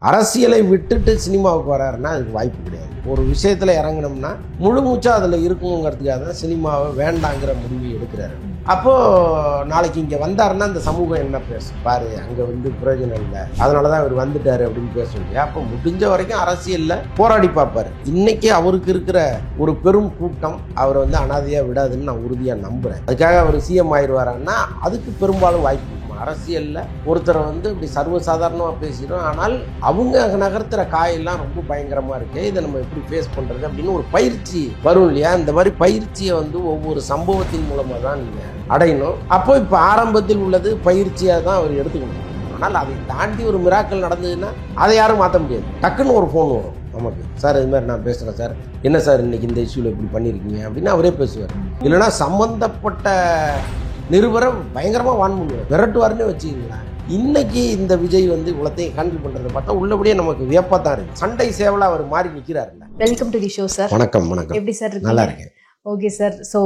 அரசியலை விட்டுட்டு சினிமாவுக்கு வராருன்னா அதுக்கு வாய்ப்பு கிடையாது. ஒரு விஷயத்தில் இறங்கினோம்னா முழு மூச்சா அதில் இருக்கணுங்கிறதுக்காக தான் சினிமாவை வேண்டாங்கிற முடிவு எடுக்கிறாரு. அப்போது நாளைக்கு இங்கே வந்தாருன்னா இந்த சமூகம் என்ன பேசும், பாரு அங்கே வந்து பிரயோஜனம் இல்லை, அதனால தான் அவர் வந்துட்டாரு அப்படின்னு பேசும் இல்லையா. அப்போ முடிஞ்ச வரைக்கும் அரசியலில் போராடி பார்ப்பார். இன்னைக்கு அவருக்கு இருக்கிற ஒரு பெரும் கூட்டம் அவரை வந்து அனாதையாக விடாதுன்னு நான் உறுதியாக நம்புகிறேன். அதுக்காக அவர் சிஎம் ஆயிடுவாரான்னா அதுக்கு பெரும்பாலும் வாய்ப்பு. அரசியல்ல ஒருத்தரை வந்து இப்படி சர்வசாதாரணமாக பேசிடும், ஆனால் அவங்க நகர்த்துற காயெல்லாம் ரொம்ப பயங்கரமா இருக்கு, இதை நம்ம எப்படி ஃபேஸ் பண்றது அப்படின்னு ஒரு பயிற்சி வரும் இல்லையா. இந்த மாதிரி பயிற்சியை வந்து ஒவ்வொரு சம்பவத்தின் மூலமா தான் நீங்க அடையணும். அப்போ இப்போ ஆரம்பத்தில் உள்ளது பயிற்சியாக தான் அவர் எடுத்துக்கணும். ஆனால் அதை தாண்டி ஒரு மிராக்கள் நடந்ததுன்னா அதை யாரும் மாற்ற முடியாது. டக்குன்னு ஒரு ஃபோன் வரும் நமக்கு, சார் இது மாதிரி நான் பேசுகிறேன் சார், என்ன சார் இன்னைக்கு இந்த இஷ்யூவில் இப்படி பண்ணியிருக்கீங்க அப்படின்னு அவரே பேசுவார். இல்லைன்னா சம்மந்தப்பட்ட நிருபரை பயங்கரமாக வான் பண்ணுவார், விரட்டுவாருன்னு வச்சுக்கிங்களேன். இன்னைக்கு இந்த விஜய் வந்து இவ்வளோத்தையும் ஹேண்டில் பண்ணுறதை பார்த்தா உள்ளபடியே நமக்கு வியப்பாக தான் இருக்கு. சண்டை சேவலாக அவர் மாறி நிற்கிறாருல்ல. Welcome to the show sir. வணக்கம். வணக்கம். எப்படி சார் நல்லா இருக்கேன். Okay sir. ஸோ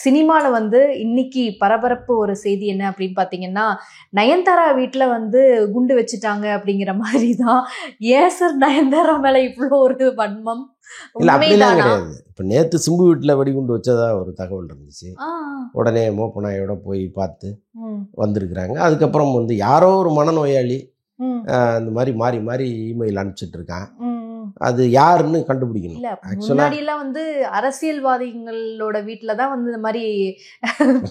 சினிமாவில் வந்து இன்னைக்கு பரபரப்பு ஒரு செய்தி என்ன அப்படின்னு பார்த்தீங்கன்னா, நயன்தாரா வீட்டில் வந்து குண்டு வச்சுட்டாங்க அப்படிங்கிற மாதிரி தான். ஏன் சார் நயன்தாரா மேலே இவ்வளோ ஒரு வன்மம்? இல்லை அப்படிலாம் கிடையாது. இப்போ நேற்று சிம்பு வீட்டில் வெடிகுண்டு வச்சதா ஒரு தகவல் இருந்துச்சு. உடனே மோப்பனாயோட போய் பார்த்து வந்திருக்கிறாங்க. அதுக்கப்புறம் வந்து யாரோ ஒரு மனநோயாளி இந்த மாதிரி மாறி மாறி இமெயில் அனுப்பிச்சிட்டு இருக்கான். அது யாருன்னு கண்டுபிடிக்கணும். முன்னாடி எல்லாம் வந்து அரசியல்வாதிகளோட வீட்டுல தான் வந்து இந்த மாதிரி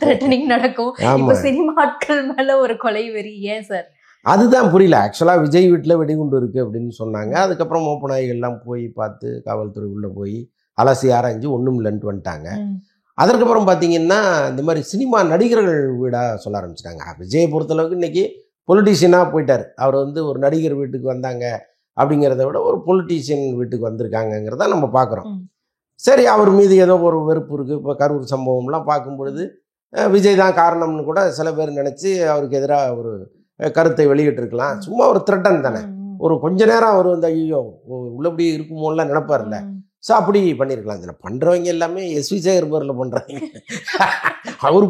த்ரெட்டனிங் நடக்கும். இப்ப சினிமா ஆட்கள் மேல ஒரு கொலை வெறி. ஏன் சார் அதுதான் புரியல. ஆக்சுவலாக விஜய் வீட்டில் வெடிகுண்டு இருக்குது அப்படின்னு சொன்னாங்க. அதுக்கப்புறம் மோப்பநாய்கள்லாம் போய் பார்த்து காவல்துறை உள்ளே போய் அலசி ஆராய்ஞ்சு ஒன்றும் இல்லைன்ட்டு வந்துட்டாங்க. அதற்கப்புறம் பார்த்தீங்கன்னா இந்த மாதிரி சினிமா நடிகர்கள் வீடாக சொல்ல ஆரம்பிச்சிட்டாங்க. விஜயை பொறுத்தளவுக்கு இன்றைக்கி பொலிட்டீஷியனாக போயிட்டார். அவர் வந்து ஒரு நடிகர் வீட்டுக்கு வந்தாங்க அப்படிங்கிறத விட ஒரு பொலிட்டீஷியன் வீட்டுக்கு வந்திருக்காங்கிறத நம்ம பார்க்குறோம். சரி, அவர் மீது ஏதோ ஒரு வெறுப்பு இருக்குது. இப்போ கரூர் சம்பவம்லாம் பார்க்கும் பொழுது விஜய் தான் காரணம்னு கூட சில பேர் நினச்சி அவருக்கு எதிராக ஒரு கருத்தை வெளியிட்டிருக்கலாம். சும்மா ஒரு த்ரெட்டன் தானே. ஒரு கொஞ்ச நேரம் அவர் வந்து ஐயோ உள்ளபடி இருக்குமோலாம் நினைப்பார்ல. ஸோ அப்படி பண்ணியிருக்கலாம். இதில் பண்ணுறவங்க எல்லாமே எஸ்வி சேகர் பேரில் பண்ணுறாங்க. அவரு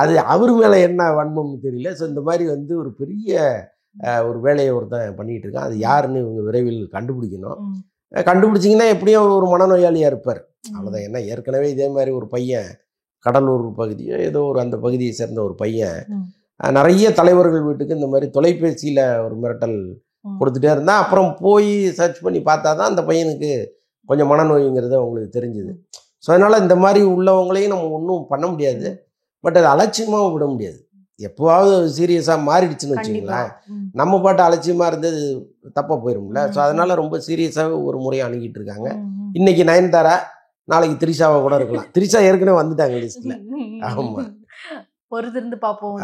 அது அவர் மேலே என்ன வன்மம்னு தெரியல. ஸோ இந்த மாதிரி வந்து ஒரு பெரிய ஒரு வேலையை ஒருத்தன் பண்ணிகிட்டு இருக்கான். அது யாருன்னு இவங்க விரைவில் கண்டுபிடிக்கணும். கண்டுபிடிச்சிங்கன்னா எப்படியும் ஒரு மனநோயாளியாக இருப்பார், அவ்வளோதான். ஏன்னா ஏற்கனவே இதே மாதிரி ஒரு பையன் கடலூர் பகுதியோ ஏதோ ஒரு அந்த பகுதியை சேர்ந்த ஒரு பையன் நிறைய தலைவர்கள் வீட்டுக்கு இந்த மாதிரி தொலைபேசியில் ஒரு மிரட்டல் கொடுத்துட்டே இருந்தா. அப்புறம் போய் சர்ச் பண்ணி பார்த்தா தான் அந்த பையனுக்கு கொஞ்சம் மனநோய்ங்கிறது அவங்களுக்கு தெரிஞ்சுது. ஸோ அதனால் இந்த மாதிரி உள்ளவங்களையும் நம்ம ஒன்றும் பண்ண முடியாது. பட் அது அலட்சியமாகவும் விட முடியாது. எப்போவாவது சீரியஸாக மாறிடுச்சுன்னு வச்சுங்களேன், நம்ம பாட்டு அலட்சியமாக இருந்தது தப்பாக போயிடும்ல. ஸோ அதனால் ரொம்ப சீரியஸாகவே ஒரு முறையை அணுகிட்டு இருக்காங்க. இன்னைக்கு நயன்தாரா, நாளைக்கு திரிஷாவை கூட இருக்கலாம். திரிஷா ஏற்கனவே வந்துட்டாங்க லிஸ்ட்ல. ஆமா, பொறுத்திருந்து பார்ப்போம்.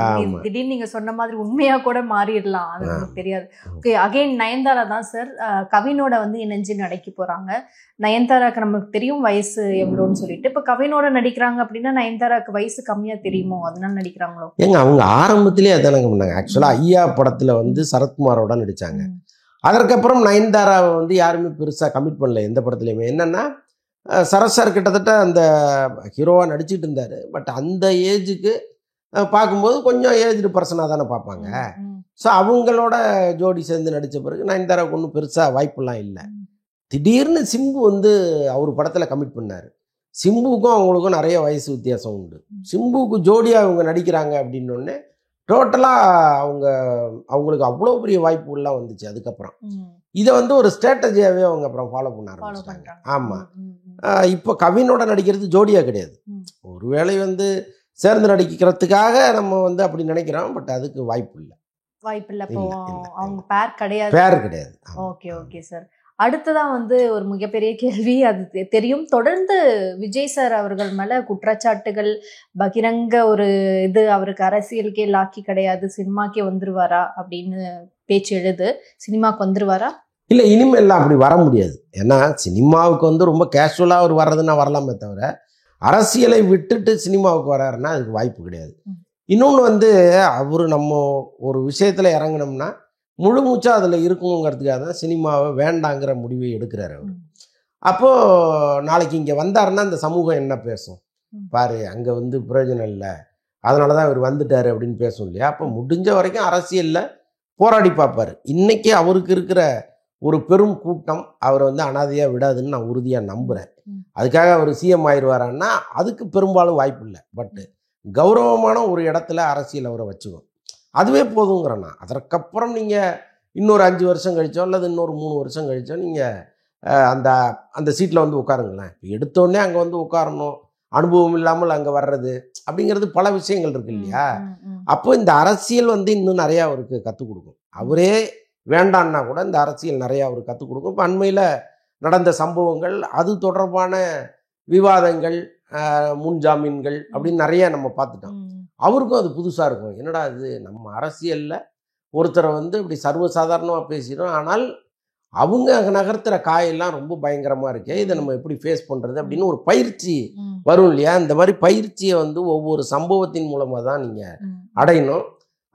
திடீர்னு நீங்க சொன்ன மாதிரி உண்மையா கூட மாறிடலாம், அது நமக்கு தெரியாது. ஓகே, அகைன் நயன்தாரா தான் சார் கவினோட வந்து இணைஞ்சு நடிக்க போறாங்க. நயன்தாராக்கு நமக்கு தெரியும் வயசு எவ்வளோன்னு சொல்லிட்டு. இப்ப கவினோட நடிக்கிறாங்க அப்படின்னா நயன்தாராக்கு வயசு கம்மியா தெரியுமோ, அதனால நடிக்கிறாங்களோ? ஏங்க அவங்க ஆரம்பத்திலேயே அதானங்க பண்ணாங்க. ஆக்சுவலா ஐயா படத்துல வந்து சரத்குமாரோட நடிச்சாங்க. அதற்கப்புறம் நயன்தாராவை வந்து யாருமே பெருசா கமிட் பண்ணல எந்த படத்துலையுமே. என்னன்னா சரத் சார் கிட்டத்தட்ட அந்த ஹீரோவாக நடிச்சுட்டு இருந்தார். பட் அந்த ஏஜுக்கு பார்க்கும்போது கொஞ்சம் ஏஜ்டு பர்சனாக தானே பார்ப்பாங்க. ஸோ அவங்களோட ஜோடி சேர்ந்து நடித்த பிறகு நயன்தாராவுக்கு ஒன்றும் பெருசாக வாய்ப்பெல்லாம் இல்லை. திடீர்னு சிம்பு வந்து அவர் படத்தில் கமிட் பண்ணார். சிம்புவுக்கும் அவங்களுக்கும் நிறைய வயசு வித்தியாசம் உண்டு. சிம்புவுக்கு ஜோடியாக அவங்க நடிக்கிறாங்க அப்படின்னோடனே டோட்டலாக அவங்களுக்கு அவ்வளோ பெரிய வாய்ப்புகள்லாம் வந்துச்சு. அதுக்கப்புறம் இதை வந்து ஒரு ஸ்ட்ராட்டஜியாகவே அவங்க அப்புறம் ஃபாலோ பண்ண ஆரம்பிச்சிட்டாங்க. ஆமாம், இப்போ கவினோட நடிக்கிறது ஜோடியாக கிடையாது. ஒருவேளை வந்து சேர்ந்து நடிக்கிறதுக்காக நம்ம வந்து அப்படி நினைக்கிறோம். பட் அதுக்கு வாய்ப்பு இல்லை. அவங்க பேர் கிடையாது. Okay okay sir. அடுத்ததான் வந்து ஒரு மிகப்பெரிய கேள்வி, அது தெரியும், தொடர்ந்து விஜய் சார் அவர்கள் மேல குற்றச்சாட்டுகள், பகிரங்க ஒரு இது, அவருக்கு அரசியலுக்கே லாக்கி கிடையாது, சினிமாக்கே வந்துருவாரா அப்படின்னு பேச்சு எழுது. சினிமாவுக்கு வந்துருவாரா? இல்லை, இனிமேல்லாம் அப்படி வர முடியாது. ஏன்னா சினிமாவுக்கு வந்து ரொம்ப கேஷுவலாக அவர் வர்றதுன்னா வரலாமே தவிர அரசியலை விட்டுட்டு சினிமாவுக்கு வர்றாருன்னா அதுக்கு வாய்ப்பு கிடையாது. இன்னொன்று வந்து அவர் நம்ம ஒரு விஷயத்தில் இறங்கினோம்னா முழு மூச்சா அதில் இருக்கணுங்கிறதுக்காக தான் சினிமாவை வேண்டாங்கிற முடிவை எடுக்கிறார் அவர். அப்போது நாளைக்கு இங்கே வந்தாருன்னா இந்த சமூகம் என்ன பேசும், பாரு அங்கே வந்து பிரயோஜனம் இல்லை, அதனால தான் இவர் வந்துட்டார் அப்படின்னு பேசும் இல்லையா. அப்போ முடிஞ்ச வரைக்கும் அரசியலில் போராடி பார்ப்பார். இன்னைக்கு அவருக்கு இருக்கிற ஒரு பெரும் கூட்டம் அவரை வந்து அனாதையாக விடாதுன்னு நான் உறுதியாக நம்புகிறேன். அதுக்காக அவர் சிஎம் ஆயிடுவாரான்னா அதுக்கு பெரும்பாலும் வாய்ப்பு இல்லை. பட்டு கௌரவமான ஒரு இடத்துல அரசியல் அவரை வச்சுக்கும், அதுவே போதுங்கிறேன் நான். அதற்கப்புறம் நீங்கள் இன்னொரு 5 வருஷம் கழிச்சோ அல்லது இன்னொரு 3 வருஷம் கழிச்சோ நீங்கள் அந்த அந்த சீட்டில் வந்து உட்காருங்களேன். எடுத்தோடனே அங்கே வந்து உட்காரணும், அனுபவம் இல்லாமல் அங்கே வர்றது அப்படிங்கிறது பல விஷயங்கள் இருக்கு இல்லையா. அப்போ இந்த அரசியல் வந்து இன்னும் நிறையா அவருக்கு கற்றுக் கொடுக்கும். அவரே வேண்டான்னா கூட இந்த அரசியல் நிறையா அவருக்கு கற்றுக் கொடுக்கும். இப்போ அண்மையில் நடந்த சம்பவங்கள், அது தொடர்பான விவாதங்கள், முன்ஜாமீன்கள் அப்படின்னு நிறைய நம்ம பார்த்துட்டோம். அவருக்கும் அது புதுசாக இருக்கும். என்னடா இது, நம்ம அரசியலில் ஒருத்தரை வந்து இப்படி சர்வசாதாரணமாக பேசிடும், ஆனால் அவங்க நகர்த்துற காயெல்லாம் ரொம்ப பயங்கரமாக இருக்கே, இதை நம்ம எப்படி ஃபேஸ் பண்ணுறது அப்படின்னு ஒரு பயிற்சி வரும் இல்லையா. இந்த மாதிரி பயிற்சியை வந்து ஒவ்வொரு சம்பவத்தின் மூலமாக தான் நீங்கள் அடையணும்.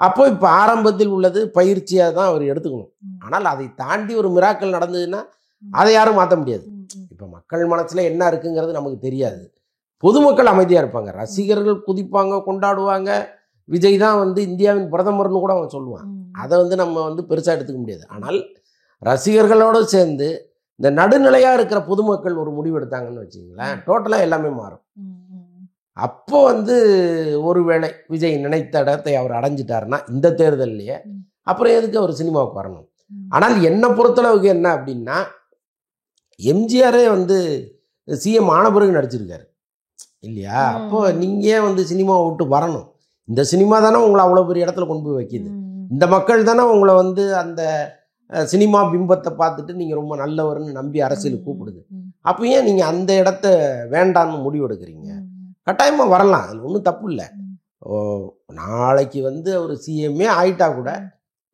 அப்போ இப்போ ஆரம்பத்தில் உள்ளது பயிற்சியாக தான் அவர் எடுத்துக்கணும். ஆனால் அதை தாண்டி ஒரு மிராக்கள் நடந்ததுன்னா அதை யாரும் மாற்ற முடியாது. இப்போ மக்கள் மனசில் என்ன இருக்குங்கிறது நமக்கு தெரியாது. பொதுமக்கள் அமைதியாக இருப்பாங்க, ரசிகர்கள் குதிப்பாங்க, கொண்டாடுவாங்க. விஜய் தான் வந்து இந்தியாவின் பிரதமர்னு கூட அவன் சொல்லுவான். அதை வந்து நம்ம வந்து பெருசாக எடுத்துக்க முடியாது. ஆனால் ரசிகர்களோடு சேர்ந்து இந்த நடுநிலையாக இருக்கிற பொதுமக்கள் ஒரு முடிவு எடுத்தாங்கன்னு வச்சுங்களேன், டோட்டலாக எல்லாமே மாறும். அப்போ வந்து ஒருவேளை விஜய் நினைத்த இடத்தை அவர் அடைஞ்சிட்டாருன்னா இந்த தேர்தல்லையே, அப்புறம் எதுக்கு அவர் சினிமாவுக்கு வரணும். ஆனால் என்னை பொறுத்தளவுக்கு என்ன அப்படின்னா, எம்ஜிஆரே வந்து சிஎம் ஆன பிறகு நடிச்சிருக்காரு இல்லையா. அப்போ நீங்கள் வந்து சினிமாவை விட்டு வரணும். இந்த சினிமா தானே உங்களை அவ்வளோ பெரிய இடத்துல கொண்டு போய் வைக்கிது. இந்த மக்கள் தானே உங்களை வந்து அந்த சினிமா பிம்பத்தை பார்த்துட்டு நீங்கள் ரொம்ப நல்லவர்னு நம்பி அரசியலுக்கு கூப்பிடுது. அப்போ ஏன் நீங்கள் அந்த இடத்த வேண்டான்னு முடிவு எடுக்கிறீங்க? கட்டாயமாக வரலாம், அதில் ஒன்றும் தப்பு இல்லை. நாளைக்கு வந்து அவர் சிஎம்ஏ ஆயிட்டா கூட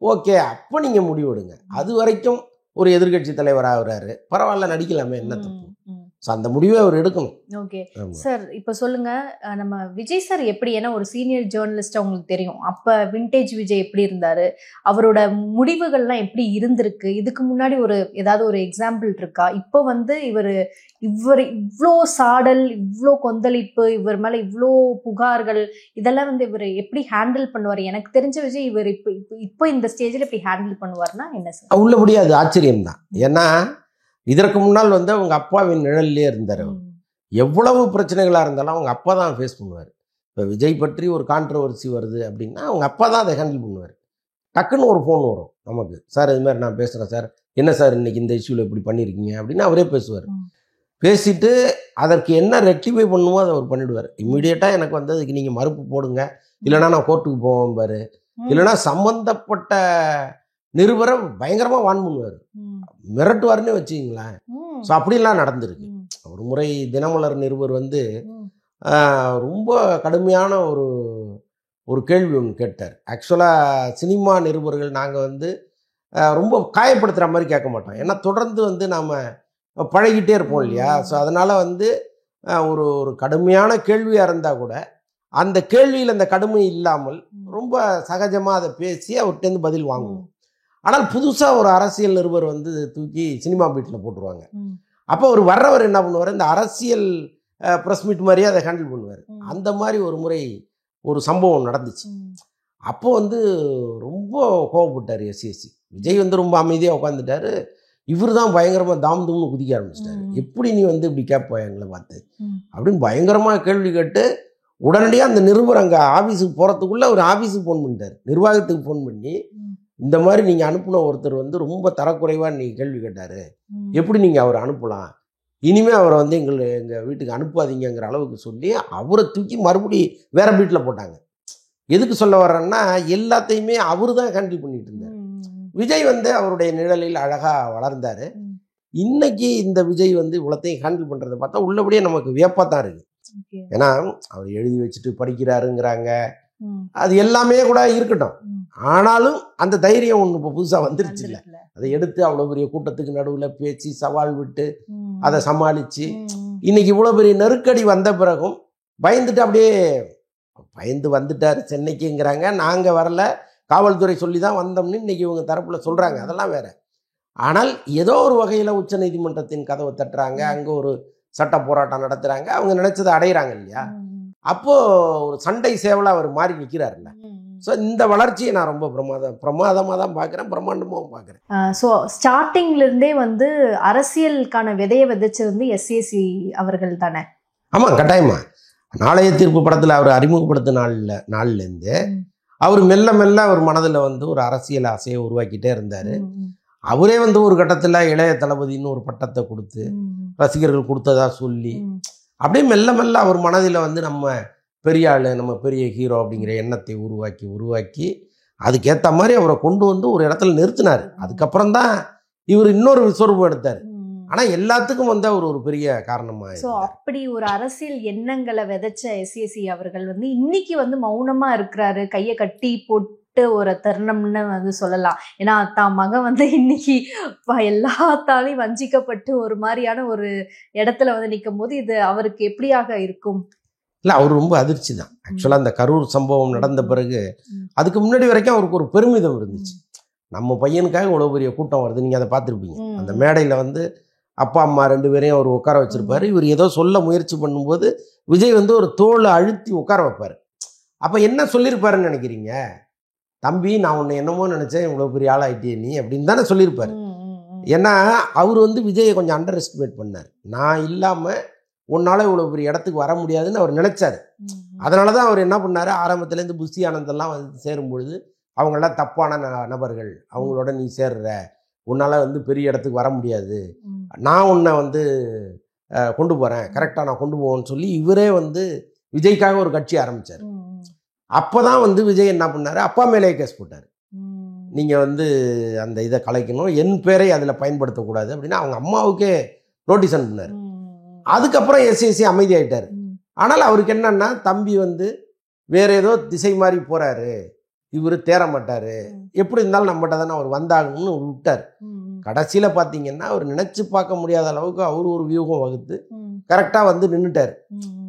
ஓகே, அப்போ நீங்கள் முடிவெடுங்க. அது வரைக்கும் ஒரு எதிர்கட்சி தலைவர் ஆகுறாரு, பரவாயில்ல, நடிக்கலாமே, என்ன தப்பு. ஸோ அந்த முடிவை அவர் எடுக்கணும். ஓகே சார், இப்போ சொல்லுங்க, நம்ம விஜய் சார் எப்படி, ஏன்னா ஒரு சீனியர் ஜேர்னலிஸ்ட் உங்களுக்கு தெரியும், அப்போ விண்டேஜ் விஜய் எப்படி இருந்தாரு, அவரோட முடிவுகள்லாம் எப்படி இருந்திருக்கு, இதுக்கு முன்னாடி ஏதாவது ஒரு எக்ஸாம்பிள் இருக்கா? இப்போ வந்து இவர் இவ்வளோ சாடல், இவ்வளோ கொந்தளிப்பு, இவர் மேலே இவ்வளோ புகார்கள், இதெல்லாம் வந்து இவர் எப்படி ஹேண்டில் பண்ணுவார்? எனக்கு தெரிஞ்ச விஜய் இவர் இப்போ இந்த ஸ்டேஜில் இப்படி ஹேண்டில் பண்ணுவார்னா என்ன சார்? உள்ள முடியாது, ஆச்சரியம்தான். ஏன்னா இதற்கு முன்னால் வந்து அவங்க அப்பாவின் நிழல்லே இருந்தார். அவர் எவ்வளவு பிரச்சனைகளாக இருந்தாலும் அவங்க அப்பா தான் ஃபேஸ் பண்ணுவார். இப்போ விஜய் பற்றி ஒரு கான்ட்ரவர்சி வருது அப்படின்னா அவங்க அப்பா தான் அதை ஹேண்டில் பண்ணுவார். டக்குன்னு ஒரு ஃபோன் வரும் நமக்கு, சார் இது மாதிரி நான் பேசுகிறேன் சார், என்ன சார் இன்னைக்கு இந்த இஷ்யூவில் இப்படி பண்ணியிருக்கீங்க அப்படின்னு அவரே பேசுவார். பேசிட்டு அதற்கு என்ன ரெக்டிஃபை பண்ணுமோ அதை அவர் பண்ணிவிடுவார். இம்மிடியேட்டாக எனக்கு வந்து அதுக்கு நீங்கள் மறுப்பு போடுங்க, இல்லைனா நான் கோர்ட்டுக்கு போவேன் பாரு, இல்லைனா சம்மந்தப்பட்ட நிருபரை பயங்கரமாக வான் பண்ணுவார், மிரட்டுவார்னே வச்சுக்கிங்களேன். ஸோ அப்படிலாம் நடந்திருக்கு. ஒரு முறை தினமலர் நிருபர் வந்து ரொம்ப கடுமையான ஒரு கேள்வி ஒன்று கேட்டார். ஆக்சுவலாக சினிமா நிருபர்கள் நாங்கள் வந்து ரொம்ப காயப்படுத்துகிற மாதிரி கேட்க மாட்டோம், ஏன்னா தொடர்ந்து வந்து நாம் பழகிட்டே இருப்போம் இல்லையா. ஸோ அதனால் வந்து ஒரு கடுமையான கேள்வியாக இருந்தால் கூட அந்த கேள்வியில் அந்த கடுமை இல்லாமல் ரொம்ப சகஜமாக அதை பேசி அவர்கிட்டேருந்து பதில் வாங்குவோம். ஆனால் புதுசாக ஒரு அரசியல் நிருபர் வந்து தூக்கி சினிமா பீட்டில் போட்டுருவாங்க. அப்போ அவர் வர்றவர் என்ன பண்ணுவார், இந்த அரசியல் ப்ரெஸ் மீட் மாதிரியே அதை ஹேண்டில் பண்ணுவார். அந்த மாதிரி ஒரு முறை ஒரு சம்பவம் நடந்துச்சு. அப்போ வந்து ரொம்ப கோவப்பட்டார் எஸ்எஸ்சி. விஜய் வந்து ரொம்ப அமைதியாக உட்காந்துட்டாரு, இவர் தான் பயங்கரமாக தாம்தும்னு குதிக்க ஆரம்பிச்சிட்டாரு. எப்படி நீ வந்து இப்படி கேட்ப எங்களை பார்த்து அப்படின்னு பயங்கரமாக கேள்வி கேட்டு உடனடியாக அந்த நிருபர் அங்கே ஆஃபீஸுக்கு போகிறதுக்குள்ளே அவர் ஆஃபீஸுக்கு ஃபோன் பண்ணிட்டார், நிர்வாகத்துக்கு ஃபோன் பண்ணி, இந்த மாதிரி நீங்கள் அனுப்பின ஒருத்தர் வந்து ரொம்ப தரக்குறைவாக நீங்கள் கேள்வி கேட்டார், எப்படி நீங்கள் அவரை அனுப்பலாம், இனிமேல் அவரை வந்து எங்கள் வீட்டுக்கு அனுப்பாதீங்கிற அளவுக்கு சொல்லி அவரை தூக்கி மறுபடி வேற வீட்டில் போட்டாங்க. எதுக்கு சொல்ல வர்றேன்னா, எல்லாத்தையுமே அவர் தான் ஹேண்டில் பண்ணிட்டு இருந்தார். விஜய் வந்து அவருடைய நிழலில் அழகாக வளர்ந்தார். இன்னைக்கு இந்த விஜய் வந்து இவ்வளோத்தையும் ஹேண்டில் பண்ணுறதை பார்த்தா உள்ளபடியே நமக்கு வியப்பாக தான் இருக்குது. ஏன்னா அவர் எழுதி வச்சுட்டு படிக்கிறாருங்கிறாங்க, அது எல்லாமே கூட இருக்கட்டும், ஆனாலும் அந்த தைரியம் ஒன்று இப்போ புதுசாக வந்துருச்சு இல்லை. அதை எடுத்து அவ்வளோ பெரிய கூட்டத்துக்கு நடுவில் பேசி சவால் விட்டு அதை சமாளித்து இன்னைக்கு இவ்வளோ பெரிய நெருக்கடி வந்த பிறகும் பயந்துட்டு அப்படியே பயந்து வந்துட்டார் சென்னைக்குங்கிறாங்க. நாங்கள் வரல, காவல்துறை சொல்லி தான் வந்தோம்னு இன்னைக்கு இவங்க தரப்பில் சொல்கிறாங்க, அதெல்லாம் வேற. ஆனால் ஏதோ ஒரு வகையில் உச்ச நீதிமன்றத்தின் கதவை தட்டுறாங்க, அங்கே ஒரு சட்ட போராட்டம் நடத்துகிறாங்க, அவங்க நினைச்சதை அடையிறாங்க இல்லையா. அப்போ ஒரு சண்டை சேவலாக அவர் மாறி நிற்கிறாருல்ல. ஸோ இந்த வளர்ச்சியை நான் ரொம்ப பிரமாதமாக தான் பார்க்குறேன், பிரம்மாண்டமாகவும் பார்க்குறேன். ஸோ ஸ்டார்டிங்லேருந்தே வந்து அரசியலுக்கான விதையை விதைச்சது வந்து எஸ்ஏசி அவர்கள் தானே? ஆமாம், கட்டாயமா. நாளைய தீர்ப்பு படத்தில் அவர் அறிமுகப்படுத்த நாள்லேருந்து அவர் மெல்ல மெல்ல அவர் மனதில் வந்து ஒரு அரசியல் ஆசையை உருவாக்கிட்டே இருந்தார். அவரே வந்து ஒரு கட்டத்தில் இளைய தளபதினு ஒரு பட்டத்தை கொடுத்து ரசிகர்கள் கொடுத்ததா சொல்லி அப்படியே மெல்ல மெல்ல அவர் மனதில் வந்து நம்ம பெரிய ஆள், நம்ம பெரிய ஹீரோ அப்படிங்கிற எண்ணத்தை உருவாக்கி அதுக்கேற்ற மாதிரி அவரை கொண்டு வந்து ஒரு இடத்துல நிறுத்தினார். அதுக்கப்புறம் தான் இவர் இன்னொரு விஸ்வரூபம் எடுத்தார். ஆனால் எல்லாத்துக்கும் வந்து அவர் ஒரு பெரிய காரணமாக. ஸோ அப்படி ஒரு அரசியல் எண்ணங்களை விதைச்ச எஸ்ஏசி அவர்கள் வந்து இன்னைக்கு வந்து மௌனமாக இருக்கிறாரு, கையை கட்டி போட்டு ஒரு தருணம்னு வந்து சொல்லலாம். ஏன்னா தான் மகன் வந்து இன்னைக்கு எல்லாத்தாலையும் வஞ்சிக்கப்பட்டு ஒரு மாதிரியான ஒரு இடத்துல வந்து நிற்கும் போது இது அவருக்கு எப்படியாக இருக்கும்? இல்லை, அவர் ரொம்ப அதிர்ச்சி தான். ஆக்சுவலாக அந்த கரூர் சம்பவம் நடந்த பிறகு அதுக்கு முன்னாடி வரைக்கும் அவருக்கு ஒரு பெருமிதம் இருந்துச்சு. நம்ம பையனுக்காக இவ்வளோ பெரிய கூட்டம் வருது, நீங்கள் அதை பார்த்துருப்பீங்க. அந்த மேடையில் வந்து அப்பா அம்மா 2 பேரையும் அவர் உட்கார வச்சிருப்பாரு. இவர் ஏதோ சொல்ல முயற்சி பண்ணும்போது விஜய் வந்து ஒரு தோலை அழுத்தி உட்கார வைப்பார். அப்போ என்ன சொல்லியிருப்பாருன்னு நினைக்கிறீங்க? தம்பி, நான் உன்னை என்னமோ நினச்சேன், இவ்வளோ பெரிய ஆளாயிட்டே நீ அப்படின்னு தானே சொல்லியிருப்பாரு. ஏன்னா அவர் வந்து விஜயை கொஞ்சம் அண்டர் எஸ்டிமேட் பண்ணார். நான் இல்லாமல் உன்னால் இவ்வளோ பெரிய இடத்துக்கு வர முடியாதுன்னு அவர் நினைச்சார். அதனால தான் அவர் என்ன பண்ணார், ஆரம்பத்துலேருந்து புஷி ஆனந்தெல்லாம் வந்து சேரும்பொழுது அவங்களாம் தப்பான நபர்கள், அவங்களோட நீ சேர்ற, உன்னால் வந்து பெரிய இடத்துக்கு வர முடியாது, நான் உன்னை வந்து கொண்டு போகிறேன், கரெக்டாக நான் கொண்டு போவேன்னு சொல்லி இவரே வந்து விஜய்க்காக ஒரு கட்சி ஆரம்பித்தார். அப்போ தான் வந்து விஜய் என்ன பண்ணார், அப்பா மேலே கேஸ் போட்டார். நீங்கள் வந்து அந்த இதை கலைக்கணும், என் பேரை அதில் பயன்படுத்தக்கூடாது அப்படின்னு அவங்க அம்மாவுக்கே நோட்டீஸ் அனுப்பினார். அதுக்கப்புறம் எஸ்ஏசி அமைதியாயிட்டார். ஆனால் அவருக்கு என்னன்னா, தம்பி வந்து வேற ஏதோ திசை மாதிரி போகிறாரு, இவர் தேர மாட்டார், எப்படி இருந்தாலும் நம்மகிட்ட தானே அவர் வந்தாகணும்னு விட்டார். கடைசியில் பார்த்தீங்கன்னா அவர் நினச்சி பார்க்க முடியாத அளவுக்கு அவர் ஒரு வியூகம் வகுத்து கரெக்டாக வந்து நின்றுட்டார்.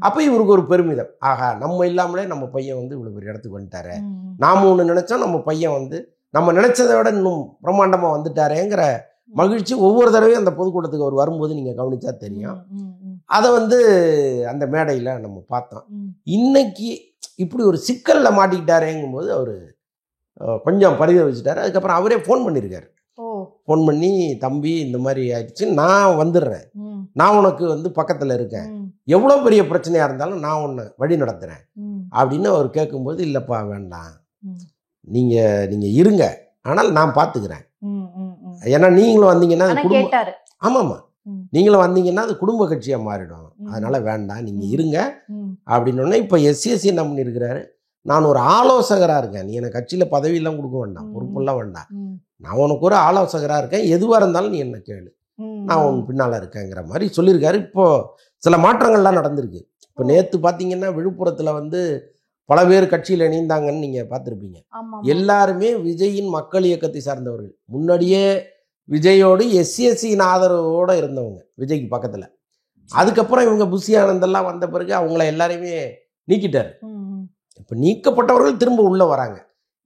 அப்போ இவருக்கு ஒரு பெருமிதம், ஆகா நம்ம இல்லாமலே நம்ம பையன் வந்து இவ்வளோ பெரிய இடத்துக்கு வந்துட்டாரு, நாம் ஒன்று நினச்சோம், நம்ம பையன் வந்து நம்ம நினச்சதை விட இன்னும் பிரம்மாண்டமாக வந்துட்டாரேங்கிற மகிழ்ச்சி ஒவ்வொரு தடவையும் அந்த பொதுக்கூட்டத்துக்கு அவர் வரும்போது நீங்கள் கவனிச்சா தெரியும். அதை வந்து அந்த மேடையில் நம்ம பார்த்தோம். இன்னைக்கு இப்படி ஒரு சிக்கலில் மாட்டிக்கிட்டாரேங்கும் போது அவர் கொஞ்சம் பரிதவிச்சிட்டாரு. அதுக்கப்புறம் அவரே ஃபோன் பண்ணியிருக்காரு. ஃபோன் பண்ணி, தம்பி இந்த மாதிரி ஆயிடுச்சு, நான் வந்துடுறேன், நான் உனக்கு வந்து பக்கத்தில் இருக்கேன், எவ்வளோ பெரிய பிரச்சனையாக இருந்தாலும் நான் உன்னை வழி நடத்துகிறேன் அப்படின்னு அவர் கேட்கும்போது, இல்லைப்பா வேண்டாம், நீங்கள் இருங்க, ஆனால் நான் பார்த்துக்கிறேன், ஏன்னா நீங்களும் வந்தீங்கன்னா அது குடும்பம், ஆமாம்மா, நீங்களும் வந்தீங்கன்னா அது குடும்ப கட்சியாக மாறிடும், அதனால வேண்டாம், நீங்கள் இருங்க அப்படின்னு. இப்போ எஸ்எஸ்சி என்ன பண்ணியிருக்கிறாரு, நான் ஒரு ஆலோசகராக இருக்கேன், நீ எனக்கு கட்சியில் பதவியெல்லாம் கொடுக்க வேண்டாம், பொறுப்பெல்லாம் வேண்டாம், நான் உனக்கு ஒரு ஆலோசகராக இருக்கேன், எதுவாக இருந்தாலும் நீ என்ன கேளு, நான் உன் பின்னால் இருக்கேங்கிற மாதிரி சொல்லியிருக்காரு. இப்போது சில மாற்றங்கள்லாம் நடந்திருக்கு. இப்போ நேற்று பார்த்தீங்கன்னா விழுப்புரத்தில் வந்து பல பேர் கட்சியில் இணைந்தாங்கன்னு நீங்கள் பார்த்துருப்பீங்க. எல்லாருமே விஜயின் மக்கள் இயக்கத்தை சார்ந்தவர்கள், முன்னாடியே விஜயோடு எஸ்சிஎஸ்சியின் ஆதரவோடு இருந்தவங்க விஜய்க்கு பக்கத்தில். அதுக்கப்புறம் இவங்க புஷி ஆனந்தெல்லாம் வந்த பிறகு அவங்கள எல்லாரையுமே நீக்கிட்டார். இப்போ நீக்கப்பட்டவர்கள் திரும்ப உள்ளே வராங்க.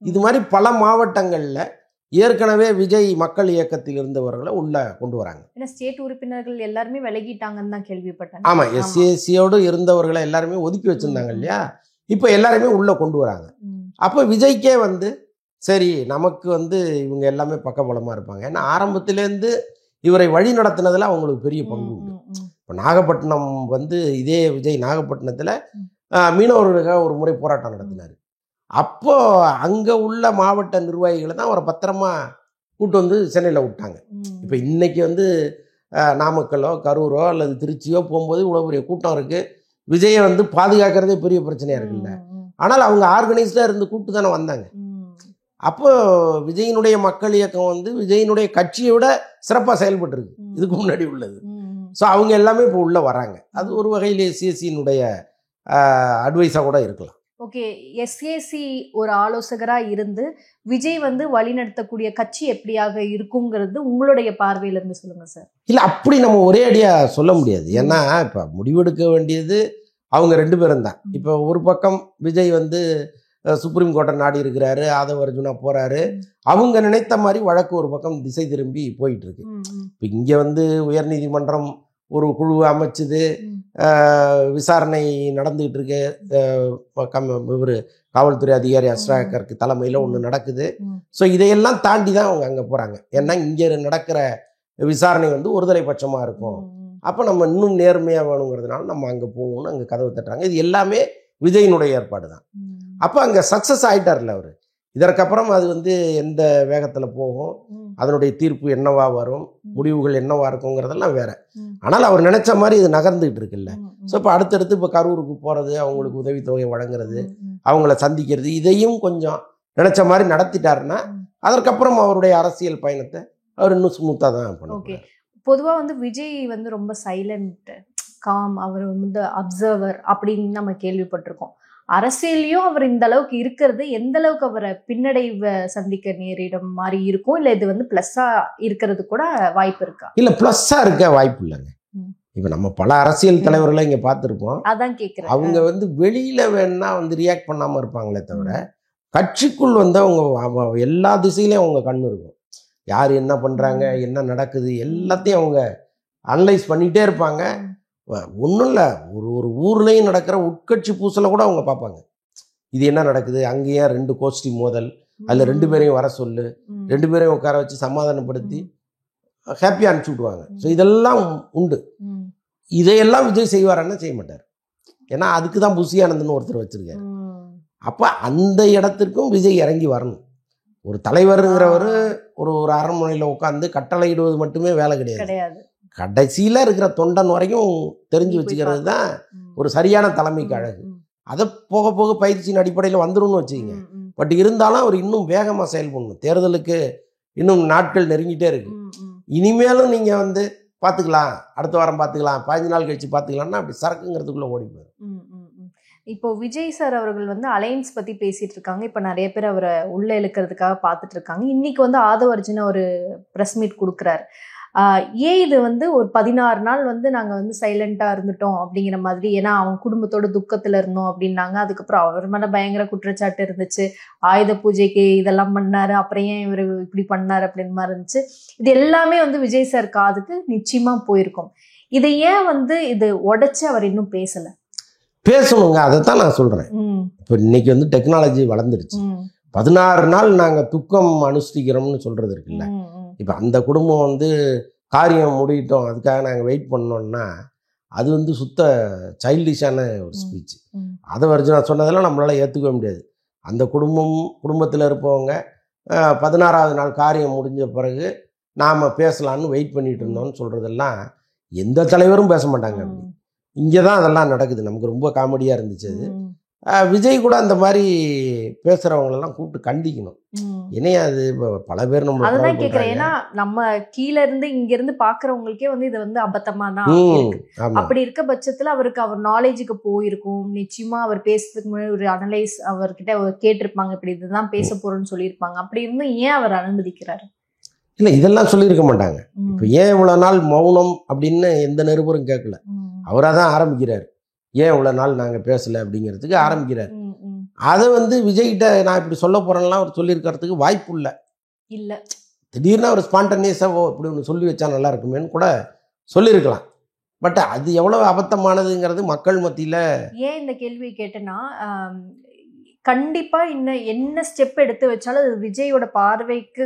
இது மாதிரி பல மாவட்டங்களில் ஏற்கனவே விஜய் மக்கள் இயக்கத்தில் இருந்தவர்களை உள்ள கொண்டு வராங்க. ஸ்டேட் உறுப்பினர்கள் எல்லாருமே விலகிட்டாங்கன்னு தான் கேள்விப்பட்டேன். ஆமாம், எஸ்சிஎஸ்சியோடு இருந்தவர்களை எல்லாருமே ஒதுக்கி வச்சுருந்தாங்க இல்லையா, இப்போ எல்லாருமே உள்ளே கொண்டு வராங்க. அப்போ விஜய்க்கே வந்து சரி, நமக்கு வந்து இவங்க எல்லாமே பக்கபலமாக இருப்பாங்க. ஏன்னா ஆரம்பத்திலேருந்து இவரை வழி நடத்தினதில் அவங்களுக்கு பெரிய பங்கு உண்டு. இப்போ நாகப்பட்டினம் வந்து இதே விஜய் நாகப்பட்டினத்தில் மீனவர்களுக்காக ஒரு முறை போராட்டம் நடத்தினார். அப்போது அங்கே உள்ள மாவட்ட நிர்வாகிகளை தான் அவரை பத்திரமா கூட்டு வந்து சென்னையில் விட்டாங்க. இப்போ இன்றைக்கி வந்து நாமக்கலோ கரூரோ அல்லது திருச்சியோ போகும்போது இவ்வளோ பெரிய கூட்டம் இருக்குது, விஜயை வந்து பாதுகாக்கிறதே பெரிய பிரச்சனையாக இருக்குல்ல. ஆனால் அவங்க ஆர்கனைஸ்டாக இருந்து கூப்பிட்டு தானே வந்தாங்க. அப்போ விஜயினுடைய மக்கள் இயக்கம் வந்து விஜயினுடைய கட்சியை விட சிறப்பாக செயல்பட்டுருக்கு இதுக்கு முன்னாடி உள்ளது. ஸோ அவங்க எல்லாமே இப்போ உள்ளே வராங்க. அது ஒரு வகையில் எஸ்சிஎஸ்சியினுடைய அட்வைஸாக கூட இருக்கலாம். ஓகே, எஸ்ஏசி ஒரு ஆலோசகராக இருந்து விஜய் வந்து வழிநடத்தக்கூடிய கட்சி எப்படியாக இருக்குங்கிறது உங்களுடைய பார்வையிலேருந்து சொல்லுங்கள் சார். இல்லை, அப்படி நம்ம ஒரே அடியாக சொல்ல முடியாது. ஏன்னா இப்போ முடிவெடுக்க வேண்டியது அவங்க 2 பேரும் தான். இப்போ ஒரு பக்கம் விஜய் வந்து சுப்ரீம் கோர்ட்டை நாடி இருக்கிறாரு, ஆதவ அர்ஜுனா போகிறாரு, அவங்க நினைத்த மாதிரி வழக்கு ஒரு பக்கம் திசை திரும்பி போயிட்டு இருக்கு. இப்போ இங்கே வந்து உயர்நீதிமன்றம் ஒரு குழு அமைச்சுது, விசாரணை நடந்துகிட்டு இருக்கு. இவர் காவல்துறை அதிகாரி அஸ்ராகருக்கு தலைமையில் ஒன்று நடக்குது. ஸோ இதையெல்லாம் தாண்டி தான் அவங்க அங்கே போகிறாங்க. ஏன்னா இங்கே நடக்கிற விசாரணை வந்து ஒருதலை பட்சமாக இருக்கும். அப்போ நம்ம இன்னும் நேர்மையாக வேணுங்கிறதுனால நம்ம அங்கே போகணும்னு அங்கே கதவு தட்டுறாங்க. இது எல்லாமே விஜயினுடைய ஏற்பாடு தான். அப்போ அங்கே சக்ஸஸ் ஆகிட்டார்ல அவர். இதற்கப்புறம் அது வந்து எந்த வேகத்தில் போகும், அதனுடைய தீர்ப்பு என்னவா வரும், முடிவுகள் என்னவா இருக்குங்கிறதெல்லாம் வேற. ஆனால் அவர் நினைச்ச மாதிரி இது நகர்ந்துகிட்டு இருக்குல்ல. ஸோ இப்போ அடுத்தடுத்து இப்போ கரூருக்கு போகிறது, அவங்களுக்கு உதவித்தொகை வழங்குறது, அவங்கள சந்திக்கிறது, இதையும் கொஞ்சம் நினைச்ச மாதிரி நடத்திட்டாருன்னா அதற்கப்புறம் அவருடைய அரசியல் பயணத்தை அவர் இன்னும் ஸ்மூத்தாக தான் பண்ணுவாங்க. பொதுவாக வந்து விஜய் வந்து ரொம்ப சைலண்ட், காம், அவர் வந்து அப்சர்வர் அப்படின்னு நம்ம கேள்விப்பட்டிருக்கோம். அரசியலையும் அவர் இந்த அளவுக்கு இருக்கிறது எந்த அளவுக்கு அவரை பின்னடைவை சந்திக்க நேரிடும் மாதிரி இருக்கும், இல்லை இது வந்து பிளஸ்ஸா இருக்கிறது கூட வாய்ப்பு இருக்கா? இல்லை, பிளஸ்ஸா இருக்க வாய்ப்பு இல்லைங்க. இப்போ நம்ம பல அரசியல் தலைவர்களை இங்கே பார்த்துருப்போம். அதான் கேட்குறேன். அவங்க வந்து வெளியில வேணா வந்து ரியாக்ட் பண்ணாமல் இருப்பாங்களே தவிர கட்சிக்குள் வந்து அவங்க எல்லா திசையிலையும் அவங்க கண்ணு இருக்கும். யார் என்ன பண்ணுறாங்க, என்ன நடக்குது, எல்லாத்தையும் அவங்க அனலைஸ் பண்ணிகிட்டே இருப்பாங்க. ஒன்றும் இல்லை, ஒரு ஊர்லேயும் நடக்கிற உட்கட்சி பூசலை கூட அவங்க பார்ப்பாங்க. இது என்ன நடக்குது, அங்கேயே 2 கோஷ்டி மோதல், அதில் 2 பேரையும் வர சொல்லு, 2 பேரையும் உட்கார வச்சு சமாதானப்படுத்தி ஹாப்பியாக அனுப்பிச்சி விடுவாங்க. ஸோ இதெல்லாம் உண்டு. இதையெல்லாம் விஜய் செய்வாரான்னா செய்ய மாட்டார். ஏன்னா அதுக்கு தான் புசியானந்தன்னு ஒருத்தர் வச்சிருக்காரு. அப்போ அந்த இடத்திற்கும் விஜய் இறங்கி வரணும். ஒரு தலைவருங்கிறவர் ஒரு அரண்மனையில் உட்காந்து கட்டளையிடுவது மட்டுமே வேலை கிடையாது. கடைசியில் இருக்கிற தொண்டன் வரைக்கும் தெரிஞ்சு வச்சுக்கிறது தான் ஒரு சரியான தலைமைக்கு அழகு. அதை போக போக பயிற்சியின் அடிப்படையில் வந்துடும்னு வச்சுக்கிங்க. பட் இருந்தாலும் அவர் இன்னும் வேகமாக செயல்படணும். தேர்தலுக்கு இன்னும் நாட்கள் நெருங்கிட்டே இருக்கு. இனிமேலும் நீங்கள் வந்து பார்த்துக்கலாம், அடுத்த வாரம் பார்த்துக்கலாம், 15 நாள் கழிச்சு பார்த்துக்கலாம்னா அப்படி சரக்குங்கிறதுக்குள்ளே ஓடி போயிடும். இப்போ விஜய் சார் அவர்கள் வந்து அலையன்ஸ் பற்றி பேசிட்டு இருக்காங்க. இப்போ நிறைய பேர் அவரை உள்ளே இழுக்கிறதுக்காக பார்த்துட்டு இருக்காங்க. இன்னைக்கு வந்து ஆதவ அர்ஜுனா ஒரு ப்ரெஸ் மீட் கொடுக்குறாரு. ஏன் இது வந்து ஒரு 16 நாள் வந்து நாங்கள் வந்து சைலண்டாக இருந்துட்டோம் அப்படிங்கிற மாதிரி, ஏன்னா அவங்க குடும்பத்தோட துக்கத்தில் இருந்தோம் அப்படின்னாங்க. அதுக்கப்புறம் அவர் மேலே பயங்கர குற்றச்சாட்டு இருந்துச்சு, ஆயுத பூஜைக்கு இதெல்லாம் பண்ணாரு, அப்புறம் ஏன் இவர் இப்படி பண்ணார் அப்படின்னு மாதிரி இருந்துச்சு. இது எல்லாமே வந்து விஜய் சார் காதுக்கு நிச்சயமாக போயிருக்கும். இதை ஏன் வந்து இது உடைச்சு அவர் இன்னும் பேசலை? பேசணுங்க, அதைத்தான் நான் சொல்கிறேன். இப்போ இன்னைக்கு வந்து டெக்னாலஜி வளர்ந்துருச்சு. 16 நாள் நாங்கள் துக்கம் அனுஷ்டிக்கிறோம்னு சொல்கிறது இருக்குல்ல. இப்போ அந்த குடும்பம் வந்து காரியம் முடியிட்டோம் அதுக்காக நாங்கள் வெயிட் பண்ணோம்னா அது வந்து சுத்த சைல்டிஷான ஒரு ஸ்பீச். அதை அர்ஜுனா சொன்னதெல்லாம் நம்மளால் ஏற்றுக்க முடியாது. அந்த குடும்பத்தில் இருப்பவங்க 16வது நாள் காரியம் முடிஞ்ச பிறகு நாம் பேசலான்னு வெயிட் பண்ணிட்டு இருந்தோம்னு சொல்கிறதெல்லாம் எந்த தலைவரும் பேச மாட்டாங்க. அப்படி இங்கே தான் அதெல்லாம் நடக்குது. நமக்கு ரொம்ப காமெடியாக இருந்துச்சு அது. விஜய் கூட அந்த மாதிரி பேசுறவங்களெல்லாம் கூப்பிட்டு கண்டிக்கணும். என்னையா அது பல பேர் நம்ம அதான் கேட்குறேன். ஏன்னா நம்ம கீழே இருந்து இங்க இருந்து பாக்குறவங்களுக்கே வந்து இது வந்து அபத்தமா தான். அப்படி இருக்க பட்சத்துல அவருக்கு அவர் நாலேஜுக்கு போயிருக்கும். நிச்சயமா அவர் பேசுறதுக்கு முன்னாடி ஒரு அனலைஸ் அவர்கிட்ட கேட்டிருப்பாங்க, இப்படி இதுதான் பேச போறோம்னு சொல்லியிருப்பாங்க. அப்படி இருந்தும் ஏன் அவர் அனுமதிக்கிறாரு? இல்லை, இதெல்லாம் சொல்லியிருக்க மாட்டாங்க. இப்போ ஏன் இவ்வளோ நாள் மௌனம் அப்படின்னு எந்த நிருபரும் கேட்கல. அவராக தான் ஆரம்பிக்கிறார். ஏன் இவ்வளோ நாள் நாங்கள் பேசலை அப்படிங்கிறதுக்கு ஆரம்பிக்கிறார். அதை வந்து விஜய்கிட்ட நான் இப்படி சொல்ல போகிறேன்லாம் அவர் சொல்லியிருக்கிறதுக்கு வாய்ப்பு இல்லை. திடீர்னு அவர் ஸ்பான்டனியஸாக இப்படி ஒன்று சொல்லி வச்சா நல்லா இருக்குமேன்னு கூட சொல்லியிருக்கலாம். பட் அது எவ்வளோ அபத்தமானதுங்கிறது மக்கள் மத்தியில். ஏன் இந்த கேள்வியை கேட்டேன்னா, கண்டிப்பாக இன்னும் என்ன ஸ்டெப் எடுத்து வச்சாலும் அது விஜயோட பார்வைக்கு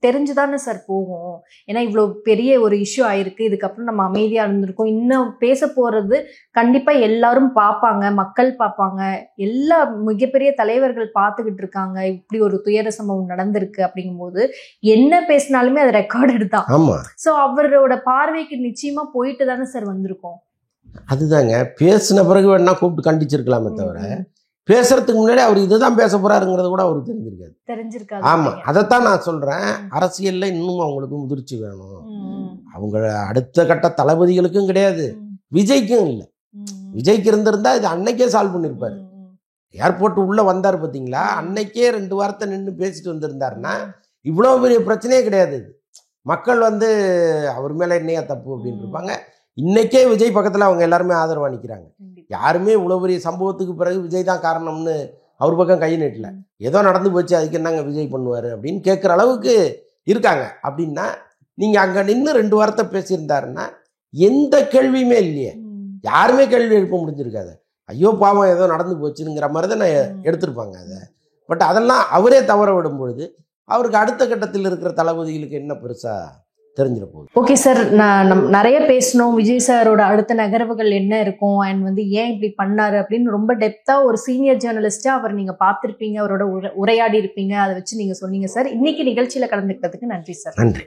தெரிஞ்சுதானே சார் போகும். ஏன்னா இவ்வளோ பெரிய ஒரு இஷ்யூ ஆயிருக்கு, இதுக்கப்புறம் நம்ம அமைதியாக இருந்திருக்கோம், இன்னும் பேச போகிறது கண்டிப்பாக எல்லாரும் பார்ப்பாங்க, மக்கள் பார்ப்பாங்க, எல்லா மிகப்பெரிய தலைவர்கள் பார்த்துக்கிட்டு இருக்காங்க, இப்படி ஒரு துயர சம்பவம் நடந்திருக்கு அப்படிங்கும்போது என்ன பேசினாலுமே அது ரெக்கார்டு தான். ஆமாம். ஸோ அவரோட பார்வைக்கு நிச்சயமாக போயிட்டு தானே சார் வந்திருக்கோம். அதுதாங்க, பேசின பிறகு வேணா கூப்பிட்டு கண்டிச்சிருக்கலாமே தவிர பேசுறதுக்கு முன்னாடி அவர் இதுதான் பேச போறாருங்கிறது கூட அவருக்கு தெரிஞ்சிருக்காது. ஆமா, அதைத்தான் நான் சொல்றேன். அரசியல்ல இன்னும் அவங்களுக்கு முதிர்ச்சி வேணும். அவங்க அடுத்த கட்ட தளபதிகளுக்கும் கிடையாது, விஜய்க்கும் இல்லை. விஜய்க்கு இருந்திருந்தா இது அன்னைக்கே சால்வ் பண்ணிருப்பாரு. ஏர்போர்ட் உள்ள வந்தார் பாத்தீங்களா, அன்னைக்கே 2 வாரத்தை நின்று பேசிட்டு வந்திருந்தாருன்னா இவ்வளவு பெரிய பிரச்சனையே கிடையாது. மக்கள் வந்து அவர் மேல என்னையா தப்பு அப்படின்னு இருப்பாங்க. இன்னைக்கே விஜய் பக்கத்தில் அவங்க எல்லாருமே ஆதரவு அளிக்கிறாங்க. யாருமே இவ்வளோ பெரிய சம்பவத்துக்கு பிறகு விஜய் தான் காரணம்னு அவர் பக்கம் கை நீட்டல. ஏதோ நடந்து போச்சு, அதுக்கு என்னங்க விஜய் பண்ணுவார் அப்படின்னு கேட்குற அளவுக்கு இருக்காங்க. அப்படின்னா நீங்கள் அங்கே நின்று 2 வாரத்தை பேசியிருந்தாருன்னா எந்த கேள்வியுமே இல்லையே, யாருமே கேள்வி எழுப்ப முடிஞ்சிருக்காது. ஐயோ பாவம் ஏதோ நடந்து போச்சுங்கிற மாதிரி தான் எடுத்திருப்பாங்க அதை. பட் அதெல்லாம் அவரே தவற விடும் பொழுது அவருக்கு அடுத்த கட்டத்தில் இருக்கிற தளபதிகளுக்கு என்ன பெருசாக தெரிஞ்சிட போகுது. ஓகே சார், நான் நிறைய பேசணும். விஜய் சாரோட அடுத்த நகர்வுகள் என்ன இருக்கும் அண்ட் வந்து ஏன் இப்படி பண்ணாரு அப்படின்னு ரொம்ப டெப்தா ஒரு சீனியர் ஜேர்னலிஸ்டா அவர் நீங்க பார்த்திருப்பீங்க, அவரோட உரையாடி இருப்பீங்க, அதை வச்சு நீங்க சொன்னீங்க சார். இன்னைக்கு நிகழ்ச்சியில கலந்துக்கிட்டதுக்கு நன்றி சார். நன்றி.